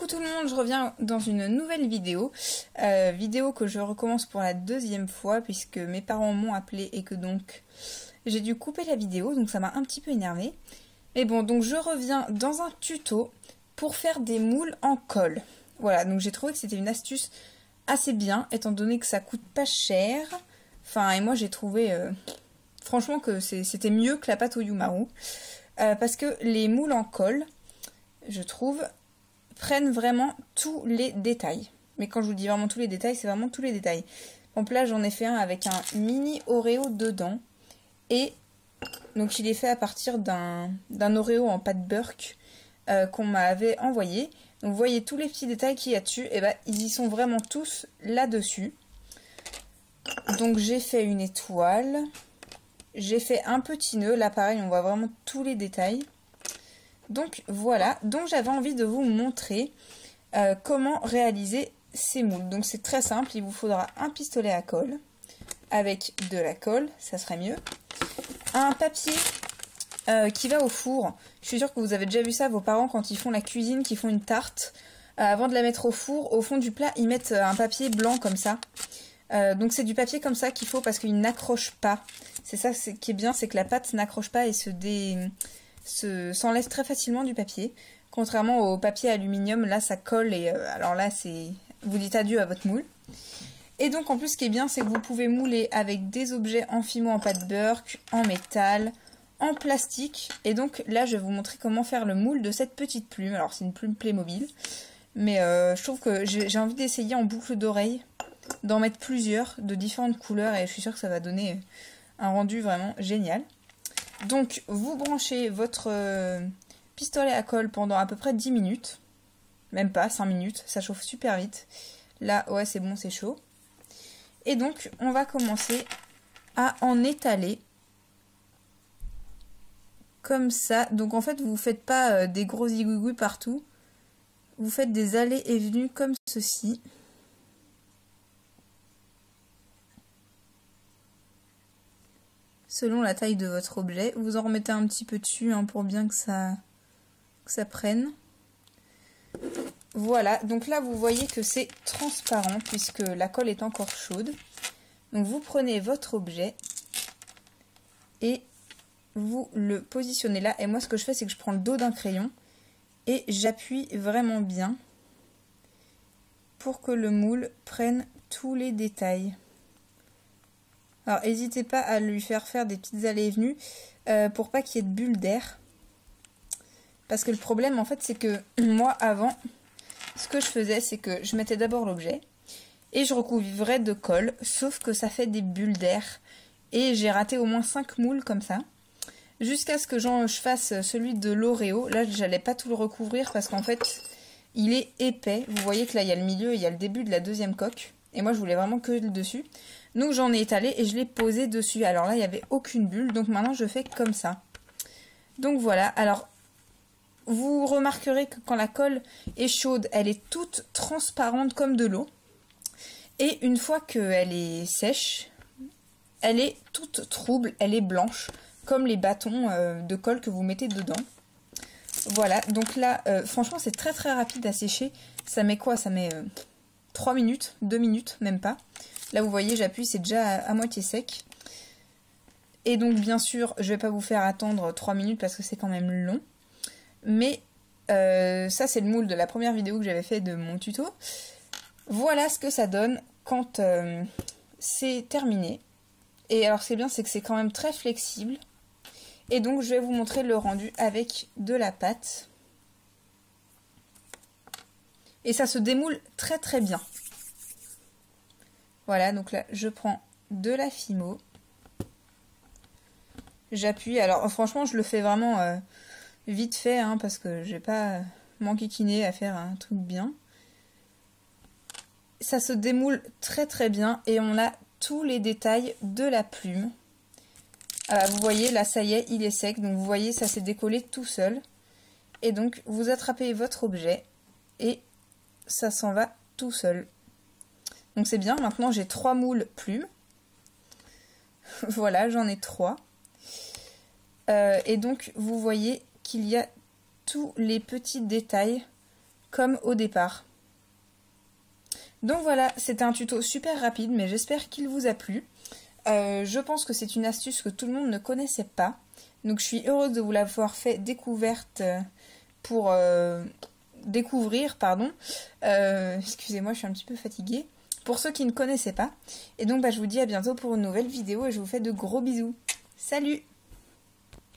tout le monde, je reviens dans une nouvelle vidéo, vidéo que je recommence pour la deuxième fois puisque mes parents m'ont appelé et que donc j'ai dû couper la vidéo, donc ça m'a un petit peu énervée. Mais bon, donc je reviens dans un tuto pour faire des moules en colle. Voilà, donc j'ai trouvé que c'était une astuce assez bien étant donné que ça coûte pas cher. Enfin, et moi j'ai trouvé franchement que c'était mieux que la pâte au Yumaru. Parce que les moules en colle, je trouve, prennent vraiment tous les détails. Mais quand je vous dis vraiment tous les détails, c'est vraiment tous les détails. Donc là, j'en ai fait un avec un mini Oreo dedans. Et donc il est fait à partir d'un Oreo en pâte Burke qu'on m'avait envoyé. Donc vous voyez tous les petits détails qu'il y a dessus, et ben ils y sont vraiment tous là-dessus. Donc j'ai fait une étoile. J'ai fait un petit nœud. Là pareil, on voit vraiment tous les détails. Donc voilà, donc j'avais envie de vous montrer comment réaliser ces moules. Donc c'est très simple, il vous faudra un pistolet à colle avec de la colle, ça serait mieux. Un papier qui va au four. Je suis sûre que vous avez déjà vu ça, vos parents quand ils font la cuisine, qui font une tarte. Avant de la mettre au four, au fond du plat, ils mettent un papier blanc comme ça. Donc c'est du papier comme ça qu'il faut parce qu'il n'accroche pas. C'est ça qui est bien, c'est que la pâte n'accroche pas et s'enlève très facilement du papier. Contrairement au papier aluminium, là ça colle et alors là vous dites adieu à votre moule. Et donc en plus ce qui est bien, c'est que vous pouvez mouler avec des objets en fimo, en pâte Burke, en métal, en plastique. Et donc là je vais vous montrer comment faire le moule de cette petite plume. Alors c'est une plume Playmobil, mais je trouve que j'ai envie d'essayer en boucle d'oreille, d'en mettre plusieurs de différentes couleurs et je suis sûre que ça va donner un rendu vraiment génial. Donc vous branchez votre pistolet à colle pendant à peu près 10 minutes, même pas 5 minutes, ça chauffe super vite. Là ouais c'est bon, c'est chaud. Et donc on va commencer à en étaler comme ça. Donc en fait vous faites pas des gros zigouigouis partout, vous faites des allées et venues comme ceci. Selon la taille de votre objet, vous en remettez un petit peu dessus hein, pour bien que ça prenne. Voilà, donc là vous voyez que c'est transparent puisque la colle est encore chaude. Donc vous prenez votre objet et vous le positionnez là. Et moi ce que je fais, c'est que je prends le dos d'un crayon et j'appuie vraiment bien pour que le moule prenne tous les détails. Alors n'hésitez pas à lui faire des petites allées et venues pour pas qu'il y ait de bulles d'air. Parce que le problème en fait c'est que moi avant, ce que je faisais c'est que je mettais d'abord l'objet et je recouvrais de colle, sauf que ça fait des bulles d'air. Et j'ai raté au moins 5 moules comme ça. Jusqu'à ce que je fasse celui de l'Oreo. Là j'allais pas tout le recouvrir parce qu'en fait il est épais. Vous voyez que là il y a le milieu et il y a le début de la deuxième coque. Et moi je voulais vraiment que le dessus. Donc j'en ai étalé et je l'ai posé dessus. Alors là il n'y avait aucune bulle, donc maintenant je fais comme ça. Donc voilà, alors vous remarquerez que quand la colle est chaude, elle est toute transparente comme de l'eau. Et une fois qu'elle est sèche, elle est toute trouble, elle est blanche, comme les bâtons de colle que vous mettez dedans. Voilà, donc là franchement c'est très très rapide à sécher. Ça met quoi? Ça met 3 minutes, 2 minutes, même pas. Là vous voyez j'appuie, c'est déjà à moitié sec. Et donc bien sûr je vais pas vous faire attendre 3 minutes parce que c'est quand même long. Mais ça c'est le moule de la première vidéo que j'avais fait de mon tuto. Voilà ce que ça donne quand c'est terminé. Et alors ce qui est bien c'est que c'est quand même très flexible. Et donc je vais vous montrer le rendu avec de la pâte. Et ça se démoule très très bien. Voilà, donc là, je prends de la fimo. J'appuie. Alors, franchement, je le fais vraiment vite fait, hein, parce que je vais pas m'enquiquiner à faire un truc bien. Ça se démoule très très bien et on a tous les détails de la plume. Vous voyez, là, ça y est, il est sec. Donc, vous voyez, ça s'est décollé tout seul. Et donc, vous attrapez votre objet et ça s'en va tout seul. Donc c'est bien, maintenant j'ai 3 moules plumes. Voilà, j'en ai 3. Et donc vous voyez qu'il y a tous les petits détails comme au départ. Donc voilà, c'était un tuto super rapide, mais j'espère qu'il vous a plu. Je pense que c'est une astuce que tout le monde ne connaissait pas. Donc je suis heureuse de vous l'avoir fait découverte pour découvrir, pardon. Excusez-moi, je suis un petit peu fatiguée. Pour ceux qui ne connaissaient pas. Et donc je vous dis à bientôt pour une nouvelle vidéo et je vous fais de gros bisous. Salut!